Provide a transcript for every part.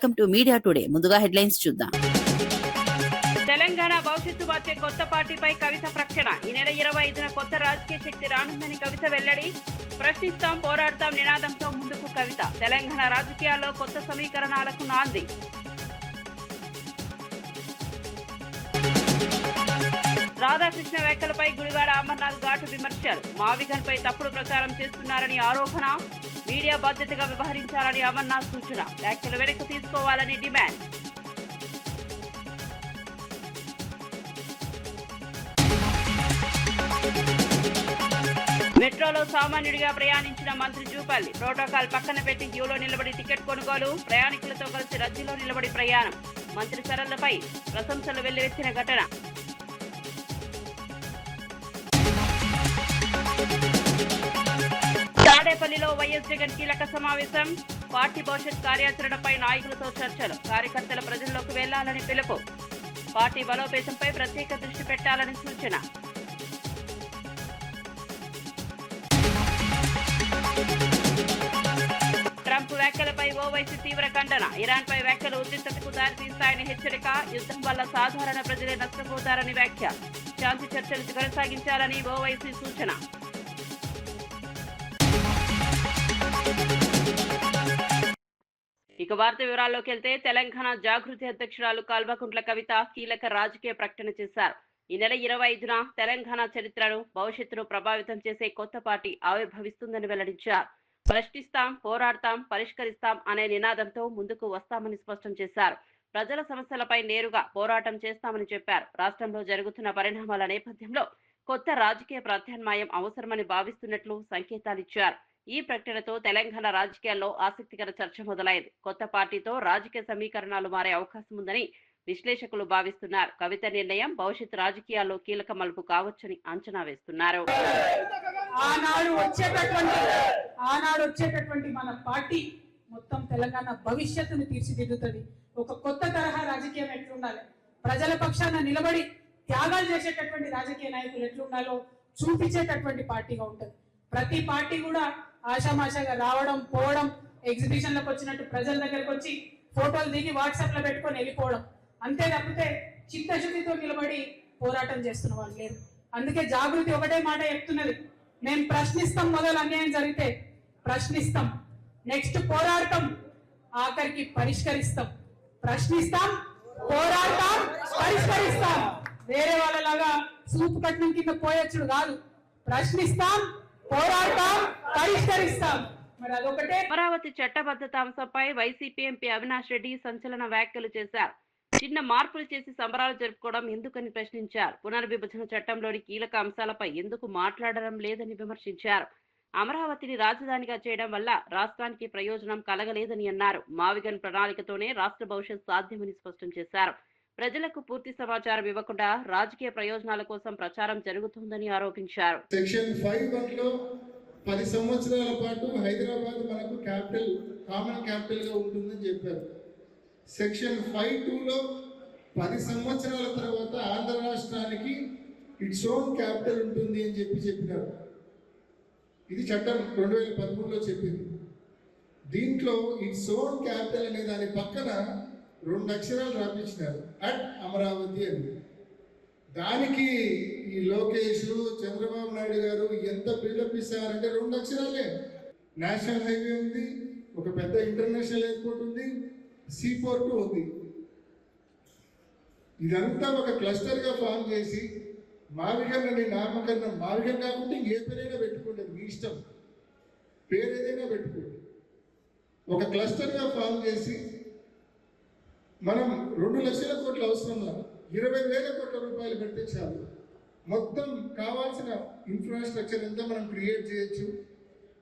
Welcome to media today. ముందుగా headlines చూద్దాం. తెలంగాణ భవిష్యత్తు మార్చే కొత్త పార్టీపై కవిత ప్రకటన. ఈ నెల 25న కొత్త రాజకీయ శక్తి రానుందని కవిత వెల్లడి. ప్రశ్నిస్తాం, పోరాడతాం నినాదంతో ముందుకు కవిత. తెలంగాణ రాజకీయాల్లో కొత్త సమీకరణాలకు నాంది. రాధాకృష్ణ వ్యాఖ్యలపై గుడివాడ అమర్నాథ్ ఘాటు విమర్శలు. మావిగన్ పై తప్పుడు ప్రచారం చేస్తున్నారని ఆరోపణ. మీడియా బాధ్యతగా వ్యవహరించాలని అమర్నాథ్ సూచన. వ్యాఖ్యలు వెనక్కి తీసుకోవాలని డిమాండ్. మెట్రోలో సామాన్యుడిగా ప్రయాణించిన మంత్రి జూపల్లి. ప్రోటోకాల్ పక్కన పెట్టి క్యూలో నిలబడి టికెట్ కొనుగోలు. ప్రయాణికులతో కలిసి రద్దీలో నిలబడి ప్రయాణం. మంత్రి సరళపై ప్రశంసలు వెల్లువెత్తిన ఘటన. తాడేపల్లిలో వైఎస్ జగన్ కీలక సమావేశం. పార్టీ భవిష్యత్ కార్యాచరణపై నాయకులతో చర్చలు. కార్యకర్తల ప్రజల్లోకి వెళ్లాలని పిలుపు. పార్టీ బలోపేతంపై ప్రత్యేక దృష్టి పెట్టాలని సూచన. ట్రంప్ వ్యాఖ్యలపై ఓవైసీ తీవ్ర ఖండన. ఇరాన్పై వ్యాఖ్యలు ఉద్రిక్తతకు దారితీస్తాయని హెచ్చరిక. యుద్ధం వల్ల సాధారణ ప్రజలే నష్టపోతారని వ్యాఖ్య. శాంతి చర్చలు కొనసాగించాలని ఓవైసీ సూచన. ఇక వార్త వివరాల్లోకి వెళ్తే తెలంగాణ జాగృతి అధ్యక్షురాలు కల్వకుంట్ల కవిత కీలక రాజకీయ ప్రకటన చేశారు. ఈ నెల 25న తెలంగాణ చరిత్రను, భవిష్యత్తును ప్రభావితం చేసే కొత్త పార్టీ ఆవిర్భవిస్తుందని వెల్లడించారు. ప్రశ్నిస్తాం, పోరాడతాం, పరిష్కరిస్తాం అనే నినాదంతో ముందుకు వస్తామని స్పష్టం చేశారు. ప్రజల సమస్యలపై నేరుగా పోరాటం చేస్తామని చెప్పారు. రాష్ట్రంలో జరుగుతున్న పరిణామాల నేపథ్యంలో కొత్త రాజకీయ ప్రత్యామ్నాయం అవసరమని భావిస్తున్నట్లు సంకేతాలిచ్చారు. ఈ ప్రకటనతో తెలంగాణ రాజకీయాల్లో ఆసక్తికర చర్చ మొదలైంది. కొత్త పార్టీతో రాజకీయ సమీకరణాలు మారే అవకాశం ఉందని విశ్లేషకులు భావిస్తున్నారు. కవిత నిర్ణయం భవిష్యత్ రాజకీయాల్లో కీలక మలుపు కావచ్చని అంచనా వేస్తున్నారు. ఆనాడు వచ్చేటటువంటి మన పార్టీ మొత్తం తెలంగాణ భవిష్యత్తును తీర్చిదిద్దుతుంది. ఒక కొత్త తరహా రాజకీయం ఎట్లుండాలి, ప్రజల పక్షాన నిలబడి త్యాగాలు చేసేటటువంటి రాజకీయ నాయకులు ఎట్లుండాలో చూపించేటటువంటి పార్టీగా ఉంటుంది. ప్రతి పార్టీ కూడా ఆషామాషాగా రావడం, పోవడం, ఎగ్జిబిషన్లకు వచ్చినట్టు ప్రజల దగ్గరకు వచ్చి ఫోటోలు దిగి వాట్సాప్ లో పెట్టుకొని వెళ్ళిపోవడం, అంతే తప్పితే చిత్తశుద్ధితో నిలబడి పోరాటం చేస్తున్న వాళ్ళు లేరు. అందుకే జాగృతి ఒకటే మాట చెప్తున్నది, మేము ప్రశ్నిస్తాం, మొదలు అన్యాయం జరిగితే ప్రశ్నిస్తాం, నెక్స్ట్ పోరాడతాం, ఆఖరికి పరిష్కరిస్తాం. ప్రశ్నిస్తాం, పోరాడతాం, పరిష్కరిస్తాం. వేరే వాళ్ళలాగా సూపు కట్నం కింద పోయొచ్చుడు కాదు. ప్రశ్నిస్తాం, పోరాడతాం, పరిష్కరిస్తాం. మరి అదొకటే. అమరావతి చట్టబద్ధత అంశంపై వైసీపీ ఎంపీ అవినాష్ రెడ్డి సంచలన వ్యాఖ్యలు చేశారు. చిన్న మార్పులు చేసి సంబరాలు జరుపుకోవడం ఎందుకని ప్రశ్నించారు. పునర్విభజన చట్టంలోని కీలక అంశాలపై ఎందుకు మాట్లాడడం లేదని విమర్శించారు. అమరావతిని రాజధానిగా చేయడం వల్ల రాష్ట్రానికి ప్రయోజనం కలగలేదని అన్నారు. మావిగన్ ప్రణాళికతోనే రాష్ట్ర భవిష్యత్ సాధ్యమని స్పష్టం చేశారు. ప్రజలకు పూర్తి సమాచారం ఇవ్వకుండా రాజకీయ ప్రయోజనాల కోసం ప్రచారం జరుగుతుందని ఆరోపించారు. సెక్షన్ 5(1) 10 సంవత్సరాల పాటు హైదరాబాద్ మనకు క్యాపిటల్, కామన్ క్యాపిటల్ గా ఉంటుందని చెప్పారు. సెక్షన్ 5(2) 10 సంవత్సరాల తర్వాత ఆంధ్ర రాష్ట్రానికి ఇట్స్ ఓన్ క్యాపిటల్ ఉంటుంది అని చెప్పినారు. ఇది చట్టం 2013లో చెప్పింది. దీంట్లో ఇట్స్ ఓన్ క్యాపిటల్ అనే దాని పక్కన 2 అక్షరాలు రాపించినారు, అట్ అమరావతి అని. దానికి ఈ లోకేష్, చంద్రబాబు నాయుడు గారు ఎంత బిల్డప్ ఇస్తారంటే 2 అక్షరాలే. నేషనల్ హైవే ఉంది, ఒక పెద్ద ఇంటర్నేషనల్ ఎయిర్పోర్ట్ ఉంది, సీ పోర్ట్ ఉంది. ఇదంతా ఒక క్లస్టర్గా ఫామ్ చేసి మావిగన్ అని నామకరణం, మావిగన్ కాకుండా ఏ పేరైనా పెట్టుకోండి, మీ ఇష్టం, పేరు ఏదైనా పెట్టుకోండి. ఒక క్లస్టర్గా ఫామ్ చేసి మనం 2 లక్షల కోట్ల అవసరంలా 20,000 కోట్ల రూపాయలు పెడితే చాలు, మొత్తం కావాల్సిన ఇన్ఫ్రాస్ట్రక్చర్ అంతా మనం క్రియేట్ చేయొచ్చు.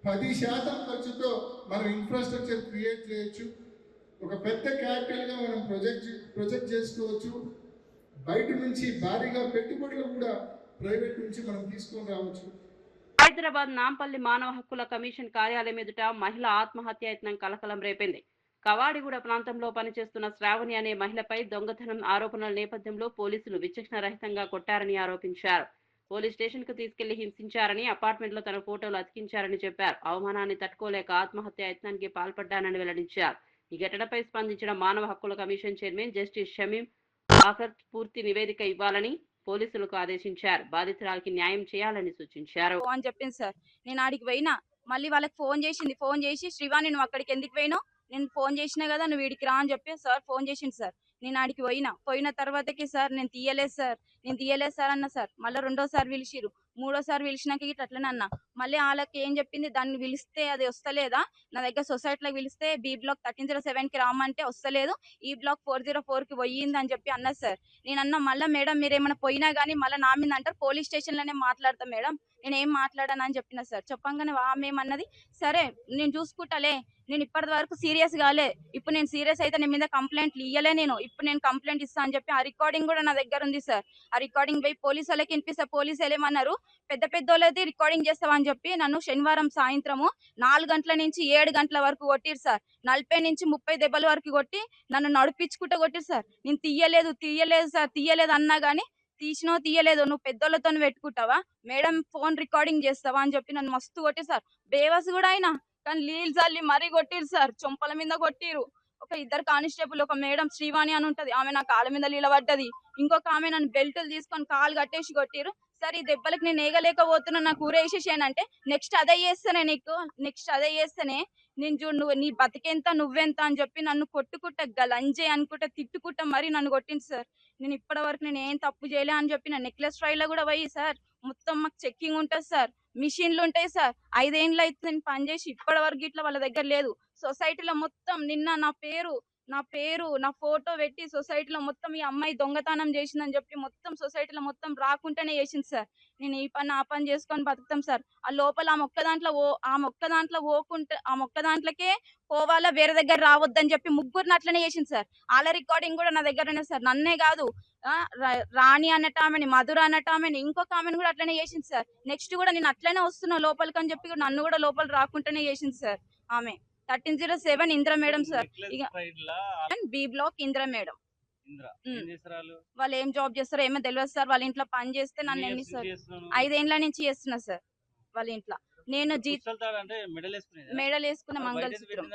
10% ఖర్చుతో మనం ఇన్ఫ్రాస్ట్రక్చర్ క్రియేట్ చేయొచ్చు. ఒక పెద్ద క్యాపిటల్గా మనం ప్రొజెక్ట్ చేసుకోవచ్చు. బయట నుంచి భారీగా పెట్టుబడులు కూడా ప్రైవేట్ నుంచి మనం తీసుకొని రావచ్చు. హైదరాబాద్ నాంపల్లి మానవ హక్కుల కమిషన్ కార్యాలయం ఎదుట మహిళ ఆత్మహత్యాయత్నం కలకలం రేపింది. కవాడిగూడ ప్రాంతంలో పనిచేస్తున్న శ్రావణి అనే మహిళపై దొంగతనం ఆరోపణల నేపథ్యంలో పోలీసులు విచక్షణరహితంగా కొట్టారని ఆరోపించారు. పోలీస్ స్టేషన్ కు తీసుకెళ్లి హింసించారని, అపార్ట్మెంట్ లో తన ఫోటోలు అతికించారని చెప్పారు. అవమానాన్ని తట్టుకోలేక ఆత్మహత్య యత్నానికి పాల్పడ్డానని వెల్లడించారు. ఈ ఘటనపై స్పందించిన మానవ హక్కుల కమిషన్ చైర్మన్ జస్టిస్ షమీం ఆఖర్ పూర్తి నివేదిక ఇవ్వాలని పోలీసులకు ఆదేశించారు. బాధితురాలికి న్యాయం చేయాలని సూచించారు అని చెప్పింది సార్. నేను ఆడికి పోయినా, మళ్ళీ వాళ్ళకి ఫోన్ చేసింది. ఫోన్ చేసి శ్రీవాణి నువ్వు అక్కడికి ఎందుకు పోయినావు, నేను ఫోన్ చేసినా కదా నువ్వు వీడికి రా అని చెప్పి సార్ ఫోన్ చేసింది సార్. నేను ఆడికి పోయిన తర్వాతకి సార్ నేను తీయలేదు సార్ అన్న సార్. మళ్ళీ రెండోసారి పిలిచిరు, మూడోసారి పిలిచినాక ఇట్లా అట్లనే అన్న. మళ్ళీ వాళ్ళకి ఏం చెప్పింది, దాన్ని పిలిస్తే అది వస్తలేదా, నా దగ్గర సొసైటీలోకి పిలిస్తే బి బ్లాక్ 1307 కి రామంటే వస్తలేదు, ఈ బ్లాక్ 404 కి పోయింది అని చెప్పి అన్నది సార్. నేను అన్న మళ్ళీ మేడం మీరేమైనా పోయినా కానీ మళ్ళీ నా మీద అంటారు, పోలీస్ స్టేషన్ లోనే మాట్లాడతాం మేడం, నేను ఏం మాట్లాడాను అని చెప్పిన సార్. చెప్పంగానే మేమన్నది సరే నేను చూసుకుంటాలే, నేను ఇప్పటి వరకు సీరియస్ కాలే, ఇప్పుడు నేను సీరియస్ అయితే నేను మీద కంప్లైంట్లు ఇయ్యలే, నేను ఇప్పుడు నేను కంప్లైంట్ ఇస్తా అని చెప్పి ఆ రికార్డింగ్ కూడా నా దగ్గర ఉంది సార్. ఆ రికార్డింగ్ పోయి పోలీసు వాళ్ళకి వినిపిస్తే పోలీసు ఏమన్నారు, పెద్ద వాళ్ళది రికార్డింగ్ చేస్తామని చెప్పి నన్ను శనివారం సాయంత్రము 4 గంటల నుంచి 7 గంటల వరకు కొట్టిరు సార్. 40 నుంచి 30 దెబ్బల వరకు కొట్టి నన్ను నడిపించుకుంటూ కొట్టిరు సార్. నేను తీయలేదు సార్, తీయలేదు అన్నా గానీ తీయలేదు, నువ్వు పెద్దోళ్ళతో పెట్టుకుంటావా, మేడం ఫోన్ రికార్డింగ్ చేస్తావా అని చెప్పి నన్ను మస్తు కొట్టిరు సార్. బేవస్ కూడా అయినా కానీ నీళ్ళు చల్లి మరీ కొట్టిరు సార్, చొంపల మీద కొట్టిరు. ఒక ఇద్దరు కానిస్టేబుల్, ఒక మేడం శ్రీవాణి అని ఉంటది, ఆమె నా కాళ్ళ మీద నిలబడ్డది, ఇంకొక ఆమె నన్ను బెల్టులు తీసుకొని కాలు కట్టేసి కొట్టిరు. సరే ఈ దెబ్బలకు నేను ఏగలేకపోతున్నా, నాకు ఊరేసేసానంటే నెక్స్ట్ అదే చేస్తేనే నేను చూడు నువ్వు నీ బతికెంత నువ్వెంత అని చెప్పి నన్ను కొట్టుకుంటా గలంజే అనుకుంటా తిట్టుకుంటా మరి నన్ను కొట్టింది సార్. నేను ఇప్పటి వరకు నేను ఏం తప్పు చేయలే అని చెప్పి నా నెక్లెస్ ట్రైల్ లో కూడా పోయి సార్ మొత్తం మాకు చెక్కింగ్ ఉంటుంది సార్, మిషన్లు ఉంటాయి సార్. 5 ఏళ్ళు అయితే నేను పనిచేసి ఇప్పటి వరకు ఇట్లా వాళ్ళ దగ్గర లేదు. సొసైటీలో మొత్తం నిన్న నా ఫోటో పెట్టి సొసైటీలో మొత్తం ఈ అమ్మాయి దొంగతనం చేసిందని చెప్పి మొత్తం సొసైటీలో మొత్తం రాకుండానే చేసింది సార్. నేను ఈ పని ఆ పని చేసుకొని బతుకుతాం సార్. ఆ లోపల ఆ మొక్క దాంట్లోకే పోవాలా, వేరే దగ్గర రావద్దని చెప్పి ముగ్గురిని అట్లనే చేసింది సార్. వాళ్ళ రికార్డింగ్ కూడా నా దగ్గర ఉన్నాయి సార్. నన్నే కాదు రాణి అన్నటామెని, మధుర అన్నటామెని, ఇంకొక ఆమెను కూడా అట్లనే చేసింది సార్. నెక్స్ట్ కూడా నేను అట్లనే వస్తున్నా లోపలికి అని చెప్పి నన్ను కూడా లోపల రాకుండానే చేసింది సార్. ఆమె 1307 Indra madam sir, B block Indra madam. వాళ్ళు ఏం జాబ్ చేస్తారో ఏమో తెలియదు సార్. వాళ్ళ ఇంట్లో పని చేస్తే నన్ను ఎన్ని సార్ 5 ఏళ్ల నుంచి చేస్తున్నా సార్ వాళ్ళ ఇంట్లో. నేను మెడల్ వేసుకున్న మంగళసూత్రం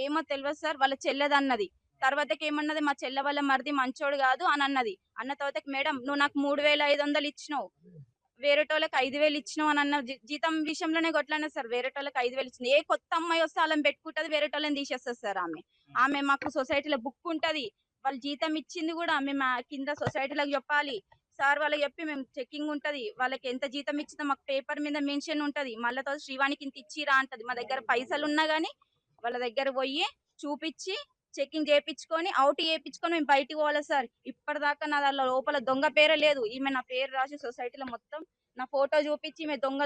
ఏమో తెలియదు సార్. వాళ్ళ చెల్లెదన్నది, తర్వాతకి ఏమన్నది మా చెల్లె వాళ్ళ మరిది మంచోడు కాదు అని అన్నది. అన్న తర్వాతకి మేడం నువ్వు నాకు 3500 ఇచ్చినావు, వేరేటోళ్ళకి 5000 ఇచ్చినావు అని అన్న. జీతం విషయంలోనే కొట్లాడినా సార్. వేరేటోళ్ళకి 5000 ఇచ్చిన, ఏ కొత్త అమ్మాయి వస్తే వాళ్ళని పెట్టుకుంటది, వేరేటోళ్ళని తీసేస్తుంది సార్. ఆమె మాకు సొసైటీలో బుక్ ఉంటది, వాళ్ళు జీతం ఇచ్చింది కూడా మేము కింద సొసైటీలకు చెప్పాలి సార్. వాళ్ళకి చెప్పి మేము చెకింగ్ ఉంటది, వాళ్ళకి ఎంత జీతం ఇచ్చిందో మాకు పేపర్ మీద మెన్షన్ ఉంటది. మళ్ళీ తర్వాత శ్రీవాణికి ఇంత ఇచ్చిరా అంటది. మా దగ్గర పైసలు ఉన్నా గానీ వాళ్ళ దగ్గర పోయి చూపించి చెకింగ్ చేయించుకొని అవుట్ చేయించుకొని మేము బయటికి పోవాలి సార్. ఇప్పటిదాకా నా దాని లోపల దొంగ పేరే లేదు. ఈమె నా పేరు రాసి సొసైటీలో మొత్తం నా ఫోటో చూపించి ఈమె దొంగ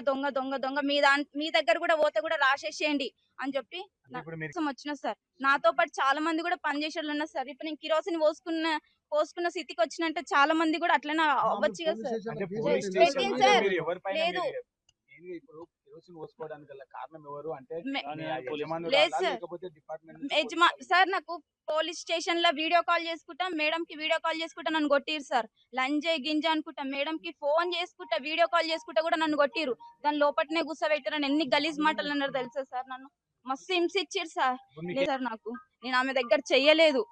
మీ దగ్గర కూడా పోతే కూడా రాసేసేయండి అని చెప్పి వచ్చిన సార్. నాతో పాటు చాలా మంది కూడా పనిచేసేళ్ళు ఉన్నారు సార్. ఇప్పుడు నేను కిరోసిన్ పోసుకున్న స్థితికి వచ్చినంటే చాలా మంది కూడా అట్లనే అవ్వచ్చు కదా సార్. పెట్టింది సార్ లేదు సార్. నాకు పోలీస్ స్టేషన్ లో వీడియో కాల్ చేసుకుంటా, మేడం కి వీడియో కాల్ చేసుకుంటా నన్ను కొట్టిరు సార్. లంజే గింజ అనుకుంటా మేడం కి ఫోన్ చేసుకుంటా, వీడియో కాల్ చేసుకుంటా కూడా నన్ను కొట్టిరు. దాని లోపట్నే కూర్చోబెట్టారని ఎన్ని గలీజ్ మాటలు అన్నారు తెలుసా సార్. నన్ను మస్తు హింసించారు సార్. సార్ నేను ఆమె దగ్గర చెయ్యలేదు,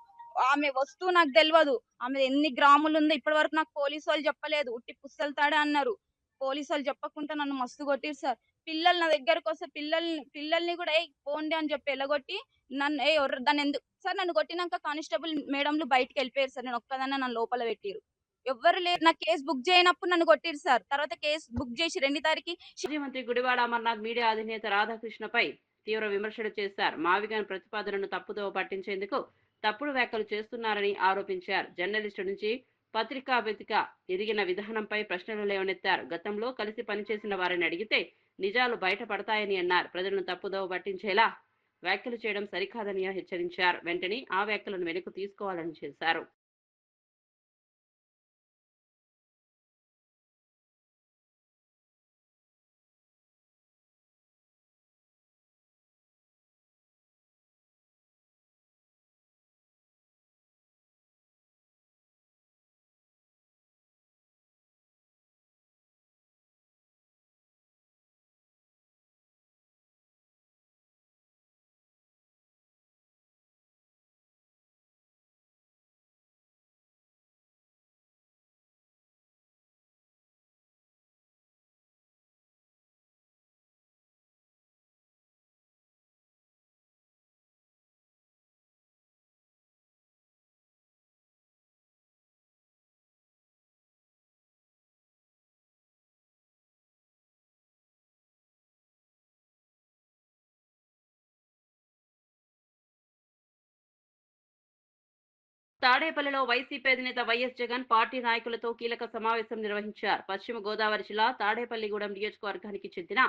ఆమె వస్తువు నాకు తెలియదు, ఆమె ఎన్ని గ్రాములు ఉందో ఇప్పటి వరకు నాకు పోలీసు వాళ్ళు చెప్పలేదు. ఉట్టి పుస్తలు తాడే అన్నారు. పోలీసు వాళ్ళు చెప్పకుండా నన్ను మస్తు కొట్టిరు సార్. పిల్లలు నా దగ్గరకు వస్తే పిల్లల్ని కూడా పోండి అని చెప్పి ఎలగొట్టి నన్ను దాన్ని ఎందుకు సార్, నన్ను కొట్టినాక కానిస్టేబుల్ మేడంలు బయటకు వెళ్ళిపోయారు సార్. నేను ఒక్కదాన్ని నన్ను లోపల పెట్టిరు, ఎవ్వరు లేరు. నా కేసు బుక్ చేయనప్పుడు నన్ను కొట్టిరు సార్. తర్వాత కేసు బుక్ చేసి 2 తారీఖు మాజీ మంత్రి గుడివాడ అమర్నాథ్ మీడియా అధినేత రాధాకృష్ణపై తీవ్ర విమర్శలు చేశారు. మావిగన్ ప్రతిపాదనను తప్పుదోవ పట్టించేందుకు తప్పుడు వ్యాఖ్యలు చేస్తున్నారని ఆరోపించారు. జర్నలిస్టు నుంచి పత్రికా వేదిక ఎదిగిన విధానంపై ప్రశ్నలు లేవనెత్తారు. గతంలో కలిసి పనిచేసిన వారిని అడిగితే నిజాలు బయటపడతాయని అన్నారు. ప్రజలను తప్పుదోవ పట్టించేలా వ్యాఖ్యలు చేయడం సరికాదని హెచ్చరించారు. వెంటనే ఆ వ్యాఖ్యలను వెనక్కు తీసుకోవాలని చేశారు. తాడేపల్లిలో వైసీపీ అధినేత వైఎస్ జగన్ పార్టీ నాయకులతో కీలక సమావేశం నిర్వహించారు. పశ్చిమ గోదావరి జిల్లా తాడేపల్లిగూడెం నియోజకవర్గానికి చెందిన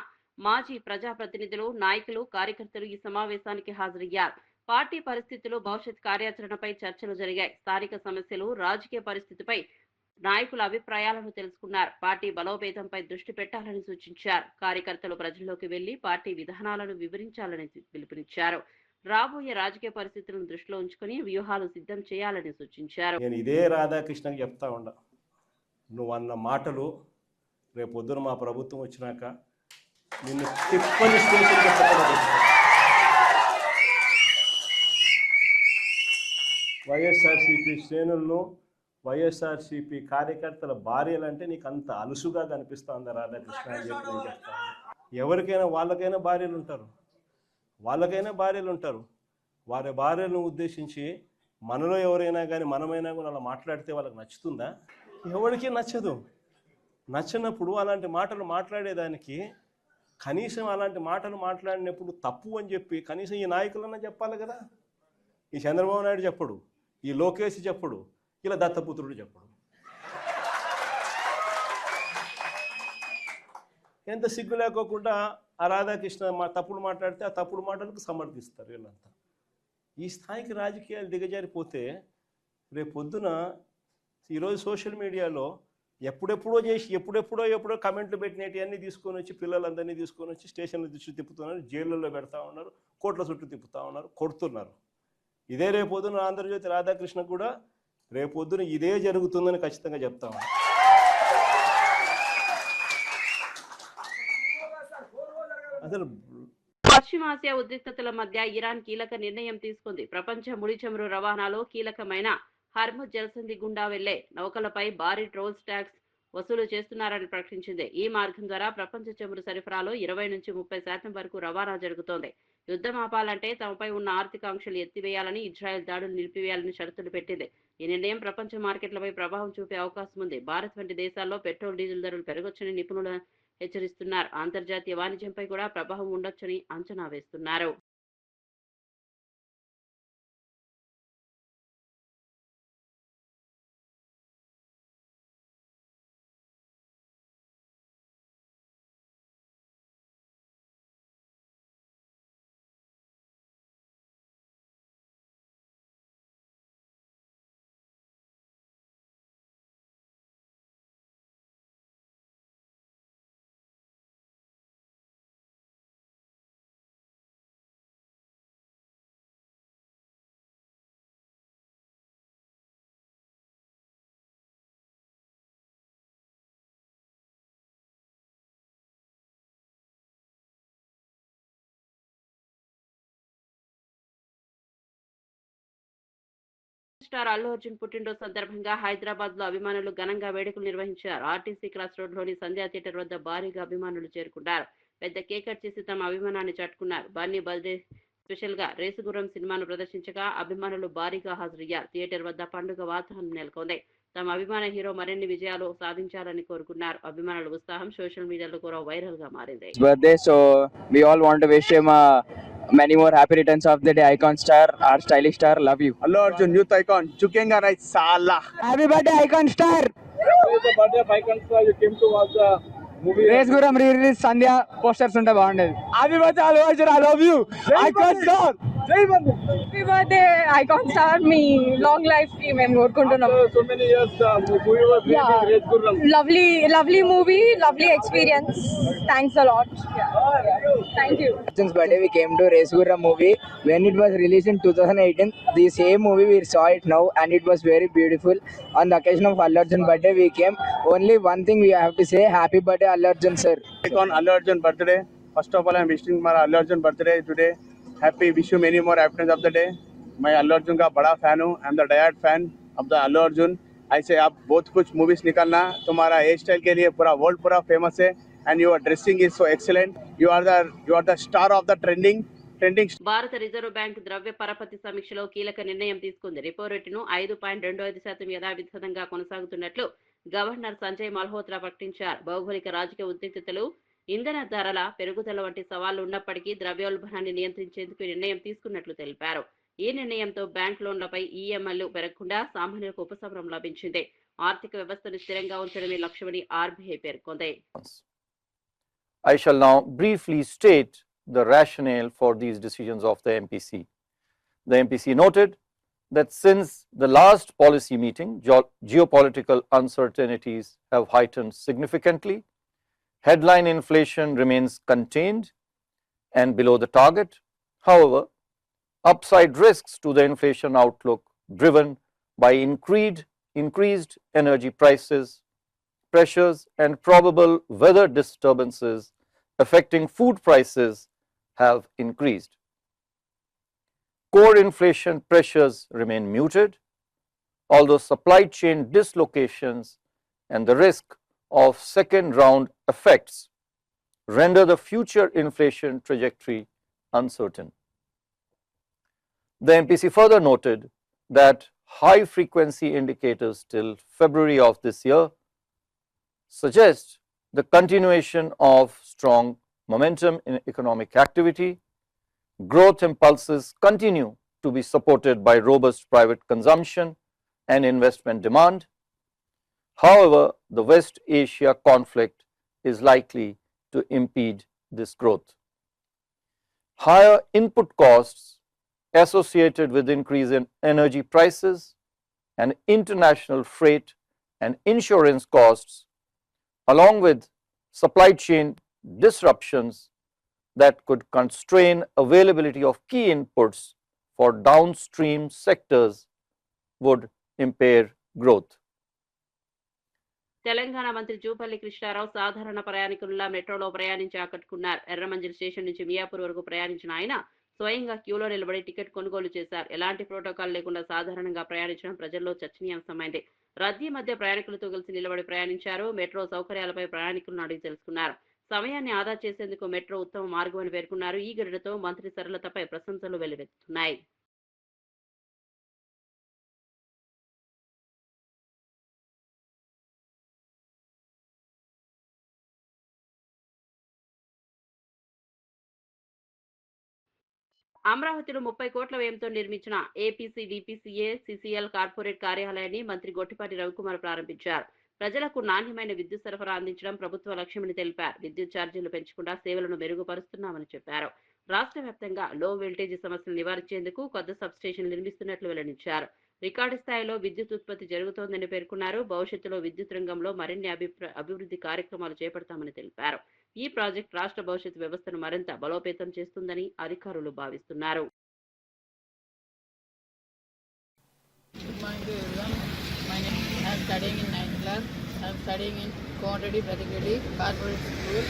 మాజీ ప్రజాప్రతినిధులు, నాయకులు, కార్యకర్తలు ఈ సమావేశానికి హాజరయ్యారు. పార్టీ పరిస్థితులు, భవిష్యత్ కార్యాచరణపై చర్చలు జరిగాయి. స్థానిక సమస్యలు, రాజకీయ పరిస్థితిపై నాయకుల అభిప్రాయాలను తెలుసుకున్నారు. పార్టీ బలోపేతంపై దృష్టి పెట్టాలని సూచించారు. కార్యకర్తలు ప్రజల్లోకి వెళ్లి పార్టీ విధానాలను వివరించాలని పిలుపునిచ్చారు. రాబోయే రాజకీయ పరిస్థితులను దృష్టిలో ఉంచుకుని వ్యూహాలు సిద్ధం చేయాలని సూచించారు. నేను ఇదే రాధాకృష్ణకి చెప్తా ఉండా, నువ్వు అన్న మాటలు రేపు పొద్దున మా ప్రభుత్వం వచ్చినాక నిన్ను తిప్పని స్టేషన్కి వైఎస్ఆర్సీపీ శ్రేణులను, వైఎస్ఆర్సీపీ కార్యకర్తల భార్యలంటే నీకు అంత అలుసుగా కనిపిస్తుందా రాధాకృష్ణ అని చెప్పి నేను చెప్తాను. ఎవరికైనా వాళ్ళకైనా భార్యలు ఉంటారు, వారి భార్యలను ఉద్దేశించి మనలో ఎవరైనా కానీ మనమైనా కూడా అలా మాట్లాడితే వాళ్ళకి నచ్చుతుందా? ఎవరికి నచ్చదు. నచ్చినప్పుడు అలాంటి మాటలు మాట్లాడేదానికి కనీసం అలాంటి మాటలు మాట్లాడినప్పుడు తప్పు అని చెప్పి కనీసం ఈ నాయకులన్నా చెప్పాలి కదా. ఈ చంద్రబాబు నాయుడు చెప్పడు, ఈ లోకేష్ చెప్పడు, ఇలా దత్తపుత్రుడు చెప్పడు. ఎంత సిగ్గు లేకోకుండా ఆ రాధాకృష్ణ తప్పుడు మాట్లాడితే ఆ తప్పుడు మాటలకు సమర్థిస్తారు వీళ్ళంతా. ఈ స్థాయికి రాజకీయాలు దిగజారిపోతే రేపు పొద్దున ఈరోజు సోషల్ మీడియాలో ఎప్పుడెప్పుడో కమెంట్లు పెట్టినవి తీసుకొని వచ్చి పిల్లలందరినీ తీసుకొని వచ్చి స్టేషన్ల చుట్టూ తిప్పుతున్నారు, జైళ్ళల్లో పెడతా ఉన్నారు, కోట్ల చుట్టూ తిప్పుతూ ఉన్నారు, కొడుతున్నారు. ఇదే రేపు పొద్దున ఆంధ్రజ్యోతి రాధాకృష్ణ కూడా రేపు పొద్దున ఇదే జరుగుతుందని ఖచ్చితంగా చెప్తా ఉన్నారు. అసలు పశ్చిమాసియా ఉద్రిక్తతల మధ్య ఇరాన్ కీలక నిర్ణయం తీసుకుంది. ప్రపంచ ముడి చమురు రవాణాలో కీలకమైన హర్ముజ్ జలసంధి గుండా వెళ్లే నౌకలపై భారీ టోల్స్ ట్యాక్స్ వసూలు చేస్తున్నారని ప్రకటించింది. ఈ మార్గం ద్వారా ప్రపంచ చమురు సరఫరాలో 20 నుంచి 30% వరకు రవాణా జరుగుతోంది. యుద్ధం ఆపాలంటే తమపై ఉన్న ఆర్థిక ఆంక్షలు ఎత్తివేయాలని, ఇజ్రాయెల్ దాడులు నిలిపివేయాలని షరతులు పెట్టింది. ఈ నిర్ణయం ప్రపంచ మార్కెట్లపై ప్రభావం చూపే అవకాశం ఉంది. భారత్ వంటి దేశాల్లో పెట్రోల్, డీజిల్ ధరలు పెరగొచ్చని నిపుణులు హెచ్చరిస్తున్నారు. అంతర్జాతీయ వాణిజ్యంపై కూడా ప్రభావం ఉండొచ్చని అంచనా వేస్తున్నారు. స్టార్ అల్లు అర్జున్ పుట్టినరోజు సందర్భంగా హైదరాబాద్ లో అభిమానులు ఘనంగా వేడుకలు నిర్వహించారు. ఆర్టీసీ క్రాస్ రోడ్ లోని సంధ్యా థియేటర్ వద్ద భారీగా అభిమానులు చేరుకున్నారు. పెద్ద కేక్ కట్ చేసి తమ అభిమానాన్ని చాటుకున్నారు. బన్నీ బర్త్డే స్పెషల్ గా రేసుగుర్రం సినిమాను ప్రదర్శించగా అభిమానులు భారీగా హాజరయ్యారు. థియేటర్ వద్ద పండుగ వాతావరణం నెలకొంది. తమ అభిమాన హీరో మరిన్ని విజయాలు సాధించాలని కోరుకున్నారు. అభిమానుల ఉత్సాహం సోషల్ మీడియాలో కూడా వైరల్ గా మారింది. Birthday, so we all want to wish him many more happy returns of the day. Icon star, our stylish star, love you. Allu Arjun, youth icon, chukenga nahi sala. Happy birthday, Icon star. It's the birthday of Icon star. You came to watch the movie. Race Guram re-release Sandhya posters unta baagundadi. Happy birthday, Allu Arjun. I love you. Icon star. Jai Bande. Happy birthday icon star, మీ long life కి మేము కోరుకుంటున్నాం. So many years, movie was released. Race Gurram. Lovely movie, lovely experience. Thanks a lot. Thank you. Arjun's birthday we came to Race Guram movie when it was released in 2018. The same movie we saw it now and it was very beautiful. On the occasion of Allu Arjun birthday we came. Only one thing we have to say, happy birthday Allu Arjun sir. Icon Allu Arjun birthday. First of all, I am wishing my Allu Arjun birthday today. Happy, wish you many more happiness of the day. मैं Allu Arjun का बड़ा fan हूँ. I am the diehard fan of the Allu Arjun. ऐसे आप बहुत कुछ movies निकालना, तुम्हारा हेयर स्टाइल के लिए पूरा वर्ल्ड पूरा फेमस है and your dressing is so excellent. You are the star of the trending. భారత రిజర్వ్ బ్యాంక్ ద్రవ్య పరపతి సమీక్షలో కీలక నిర్ణయం తీసుకుంది. రెపో రేటును 5.25% యథావిధంగా కొనసాగుతున్నట్లు గవర్నర్ సంజయ్ మల్హోత్రా ప్రకటించారు. భౌగోళిక రాజకీయ ఉద్రిక్తతలు, ఇంధన ధరల పెరుగుదల వంటి సవాళ్లు ఉన్నప్పటికీ ద్రవ్యోల్బణాన్ని నియంత్రించేందుకు నిర్ణయం తీసుకున్నట్లు తెలిపారు. ఈ నిర్ణయంతో బ్యాంక్ లోన్లపై ఈఎంఐలు పెరగకుండా సామాన్యులకు ఉపశమనం లభించింది. ఆర్థిక వ్యవస్థను స్థిరంగా ఉంచడమే లక్ష్యమని ఆర్బీఐ పేర్కొంది. I shall now briefly state the rationale for these decisions of the MPC. The MPC noted that since the last policy meeting, geopolitical uncertainties have heightened significantly. Headline inflation remains contained and below the target. However, upside risks to the inflation outlook driven by increased energy prices, pressures and probable weather disturbances affecting food prices have increased. Core inflation pressures remain muted, although supply chain dislocations and the risk of second round effects render the future inflation trajectory uncertain. The MPC further noted that high frequency indicators till February of this year suggest the continuation of strong momentum in economic activity. Growth impulses continue to be supported by robust private consumption and investment demand. However, the West Asia conflict is likely to impede this growth. Higher input costs associated with increase in energy prices and international freight and insurance costs, along with supply chain disruptions that could constrain availability of key inputs for downstream sectors, would impair growth. Telangana మంత్రి జూపల్లి కృష్ణారావు సాధారణ ప్రయాణికుల్లా మెట్రోలో ప్రయాణించి ఆకట్టుకున్నారు. Erram Manzil station నుంచి మియాపూర్ వరకు ప్రయాణించిన ఆయన స్వయంగా క్యూలో నిలబడి టికెట్ కొనుగోలు చేశారు. ఎలాంటి ప్రోటోకాల్ లేకుండా సాధారణంగా ప్రయాణించడం ప్రజల్లో చర్చనీయాంశమైంది. రద్దీ మధ్య ప్రయాణికులతో కలిసి నిలబడి ప్రయాణించారు. మెట్రో సౌకర్యాలపై ప్రయాణికులను అడిగి తెలుసుకున్నారు. సమయాన్ని ఆదా చేసేందుకు మెట్రో ఉత్తమ మార్గమని పేర్కొన్నారు. ఈ ఘటనతో మంత్రి సరళతపై ప్రశంసలు వెల్లువెత్తుతున్నాయి. అమరావతిలో 30 కోట్ల వ్యయంతో నిర్మించిన ఏపీసీ డీపీసీఏ సీసీఎల్ కార్పొరేట్ కార్యాలయాన్ని మంత్రి గొట్టిపాటి రవికుమార్ ప్రారంభించారు. ప్రజలకు నాణ్యమైన విద్యుత్ సరఫరా అందించడం ప్రభుత్వ లక్ష్యమని తెలిపారు. విద్యుత్ ఛార్జీలు పెంచకుండా సేవలను మెరుగుపరుస్తున్నామని చెప్పారు. రాష్ట్ర వ్యాప్తంగా లో వోల్టేజీ సమస్యలు నివారించేందుకు కొత్త సబ్స్టేషన్ నిర్మిస్తున్నట్లు వెల్లడించారు. రికార్డు స్థాయిలో విద్యుత్ ఉత్పత్తి జరుగుతోందని పేర్కొన్నారు. భవిష్యత్తులో విద్యుత్ రంగంలో మరిన్ని అభివృద్ధి కార్యక్రమాలు చేపడతామని తెలిపారు. ఈ ప్రాజెక్ట్ రాష్ట్ర భవిష్యత్ వ్యవస్థను మరింత బలోపేతం చేస్తుందని అధికారులు భావిస్తున్నారు. Good morning to everyone. My name is I am studying in 9th class. I am studying in Contadi Pratigedi Corporate School.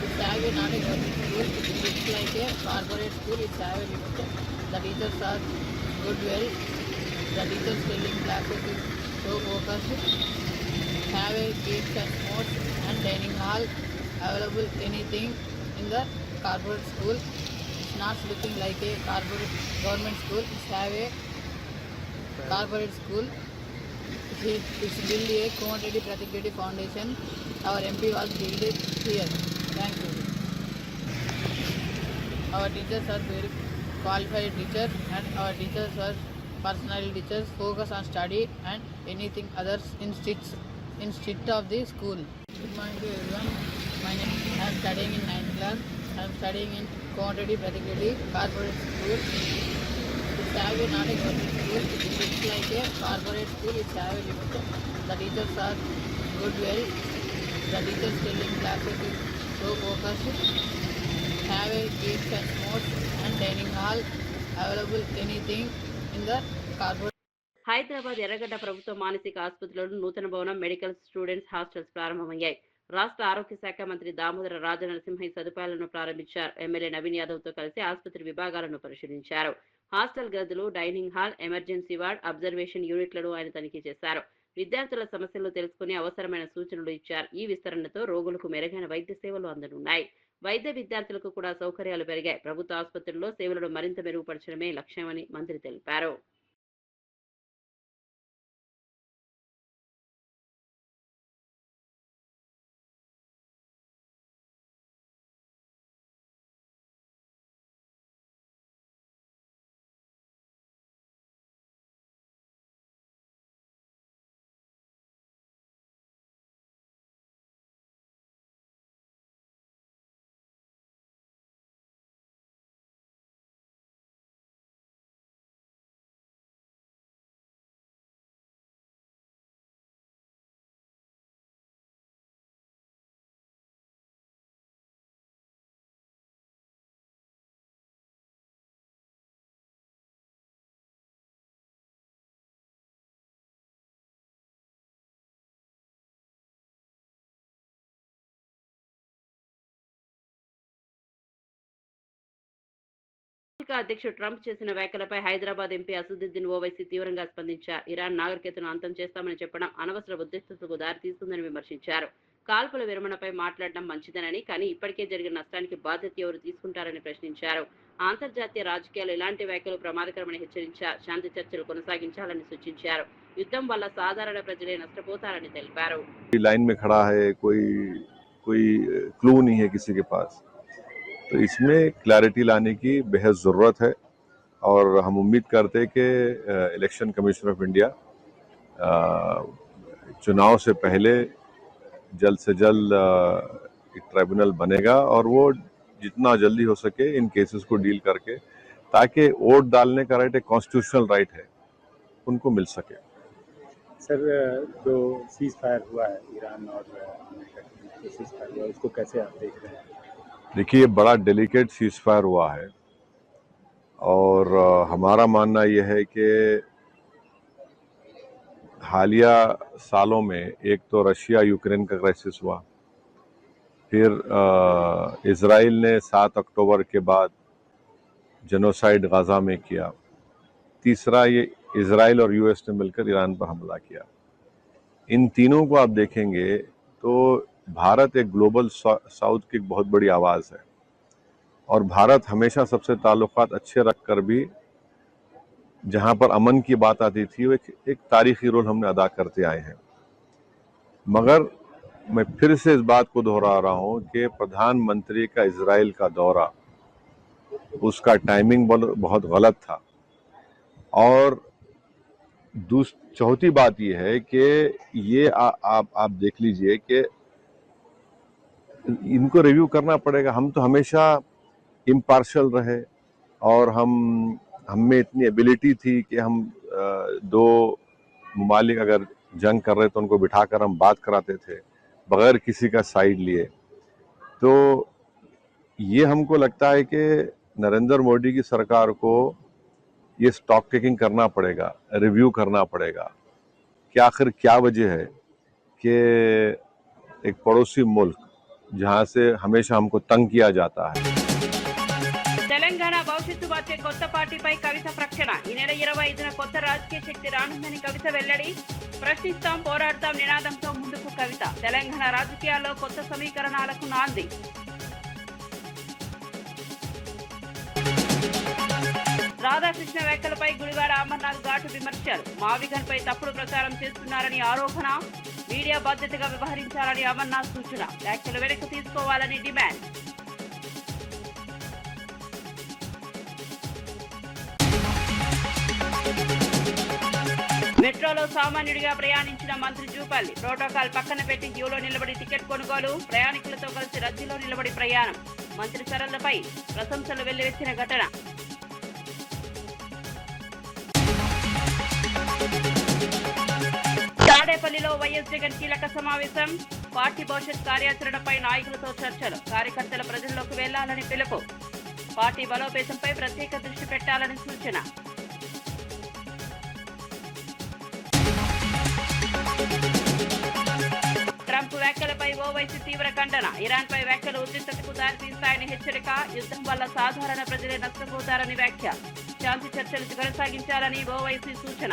It's have a not a government school. It looks like a corporate school. It's have a limit. The teachers are good well. The teachers telling classes is so focused. Have a games and sports and dining hall available anything in the corporate school. It's not looking like a corporate government school. It's have a corporate school. It's built a Contadi Pratigedi Foundation. Our MP was built it here. Thank you. Our teachers are very qualified teachers and our teachers are personal teachers. Focus on study and anything others in street of the school. Good morning to everyone. My name I am studying in 9th class. I am studying in Contadi Pratigedi Corporate School. It's have a not a government school. It looks like a corporate school. It's have a limit. The teachers are good well. The teachers telling classes is so focused. Have a games and sports and dining hall available anything in the corporate. Hyderabad ఎర్రగడ్డ ప్రభుత్వ మానసిక ఆసుపత్రిలో నూతన భవనం, medical students hostels ప్రారంభమయ్యాయి. రాష్ట్ర ఆరోగ్య శాఖ మంత్రి దామోదర రాజనరసింహ ఈ సదుపాయాలను ప్రారంభించారు. ఎమ్మెల్యే నవీన్ యాదవ్ తో కలిసి ఆసుపత్రి విభాగాలను పరిశీలించారు. హాస్టల్ గదులు, dining hall, emergency ward, observation యూనిట్లను ఆయన తనిఖీ చేశారు. విద్యార్థుల సమస్యలు తెలుసుకుని అవసరమైన సూచనలు ఇచ్చారు. ఈ విస్తరణతో రోగులకు మెరుగైన వైద్య సేవలు అందనున్నాయి. వైద్య విద్యార్థులకు కూడా సౌకర్యాలు పెరిగాయి. ప్రభుత్వ ఆసుపత్రుల్లో సేవలను మరింత మెరుగుపరచడమే లక్ష్యమని మంత్రి తెలిపారు. అమెరికా అధ్యక్షుడు ట్రంప్ చేసిన వ్యాఖ్యలపై హైదరాబాద్ ఎంపీ అసదుద్దీన్ ఓవైసీ తీవ్రంగా స్పందించారు. ఇరాన్ నాగరికతను అంతం చేస్తామని చెప్పడం అనవసర ఉద్రిక్తతకు దారితీస్తుందని విమర్శించారు. కాల్పుల విరమణపై మాట్లాడడం మంచిదనని, కానీ ఇప్పటికే జరిగిన నష్టానికి బాధ్యత ఎవరు తీసుకుంటారని ప్రశ్నించారు. అంతర్జాతీయ రాజకీయాలు ఇలాంటి వ్యాఖ్యలు ప్రమాదకరమని హెచ్చరించారు. శాంతి చర్చలు కొనసాగించాలని సూచించారు. యుద్ధం వల్ల సాధారణ ప్రజలే నష్టపోతారని తెలిపారు. लाइन में खड़ा है, कोई क्लू नहीं है किसी के पास, तो इसमें क्लैरिटी लाने की बेहद ज़रूरत है और हम उम्मीद करते हैं कि इलेक्शन कमीशन ऑफ इंडिया चुनाव से पहले जल्द से जल्द एक ट्राइब्यूनल बनेगा और वो जितना जल्दी हो सके इन केसेस को डील करके, ताकि वोट डालने का राइट एक कॉन्स्टिट्यूशनल राइट है, उनको मिल सके। सर, जो सीज फायर हुआ है ईरान और अमेरिका के सीज फायर हुआ, उसको कैसे आप देख रहे हैं? देखिए, ये बड़ा डेलिकेट सीज फायर हुआ है और हमारा मानना यह है कि हालिया सालों में एक तो रशिया यूक्रेन का क्राइसिस हुआ, फिर इजराइल ने 7 अक्टूबर के बाद जेनोसाइड गाजा में किया, तीसरा ये इजराइल और यूएस ने मिलकर ईरान पर हमला किया। इन तीनों को आप देखेंगे तो भारत एक ग्लोबल साउथ की एक बहुत बड़ी आवाज़ है और भारत हमेशा सबसे ताल्लुकात अच्छे रखकर भी जहाँ पर अमन की बात आती थी वो एक तारीखी रोल हमने अदा करते आए हैं। मगर मैं फिर से इस बात को दोहरा रहा हूँ कि प्रधानमंत्री का इजराइल का दौरा, उसका टाइमिंग बहुत गलत था और चौथी बात यह है कि ये आप देख लीजिए कि इनको रिव्यू करना पड़ेगा। हम तो हमेशा इम्पार्शल रहे और हम में इतनी एबिलिटी थी कि हम दो मुमालिक अगर जंग कर रहे तो उनको बिठाकर हम बात कराते थे बगैर किसी का साइड लिए। तो ये हमको लगता है कि नरेंद्र मोदी की सरकार को ये स्टॉक टेकिंग करना पड़ेगा, रिव्यू करना पड़ेगा कि आखिर क्या वजह है कि एक पड़ोसी मुल्क जहां से हमेशा हमको तंग किया जाता है। తెలంగాణ భవిష్యత్తు మార్చే కొత్త పార్టీపై కవిత ప్రకటన. ఈ నెల 25న కొత్త రాజకీయ శక్తి రానుందని కవిత వెల్లడి. ప్రశ్నిస్తాం, పోరాడతాం నినాదంతో ముందుకు కవిత. తెలంగాణ రాజకీయాల్లో కొత్త సమీకరణాలకు నాంది. రాధాకృష్ణ వ్యాఖ్యలపై గుడివాడ అమర్నాథ్ ఘాటు విమర్శలు. మావిగన్ పై తప్పుడు ప్రచారం చేస్తున్నారని ఆరోపణ. మీడియా బాధ్యతగా వ్యవహరించాలని అమర్నాథ్ సూచన. వ్యాఖ్యలు వెనక్కి తీసుకోవాలని డిమాండ్. మెట్రోలో సామాన్యుడిగా ప్రయాణించిన మంత్రి జూపల్లి. ప్రోటోకాల్ పక్కన పెట్టి క్యూలో నిలబడి టికెట్ కొనుగోలు, ప్రయాణికులతో కలిసి రద్దీలో నిలబడి ప్రయాణం. మంత్రి చర్యలపై ప్రశంసలు వెల్లువెత్తిన ఘటన. తాడేపల్లిలో వైఎస్ జగన్ కీలక సమావేశం. పార్టీ భవిష్యత్ కార్యాచరణపై నాయకులతో చర్చలు. కార్యకర్తల ప్రజల్లోకి వెళ్లాలని పిలుపు. పార్టీ బలోపేతంపై ప్రత్యేక దృష్టి పెట్టాలని సూచన. ట్రంప్ వ్యాఖ్యలపై ఓవైసీ తీవ్ర ఖండన. ఇరాన్పై వ్యాఖ్యలు ఉద్రిక్తతకు దారితీస్తాయని హెచ్చరిక. యుద్ధం వల్ల సాధారణ ప్రజలే నష్టపోతారని వ్యాఖ్య. శాంతి చర్చలు కొనసాగించాలని ఓవైసీ సూచన.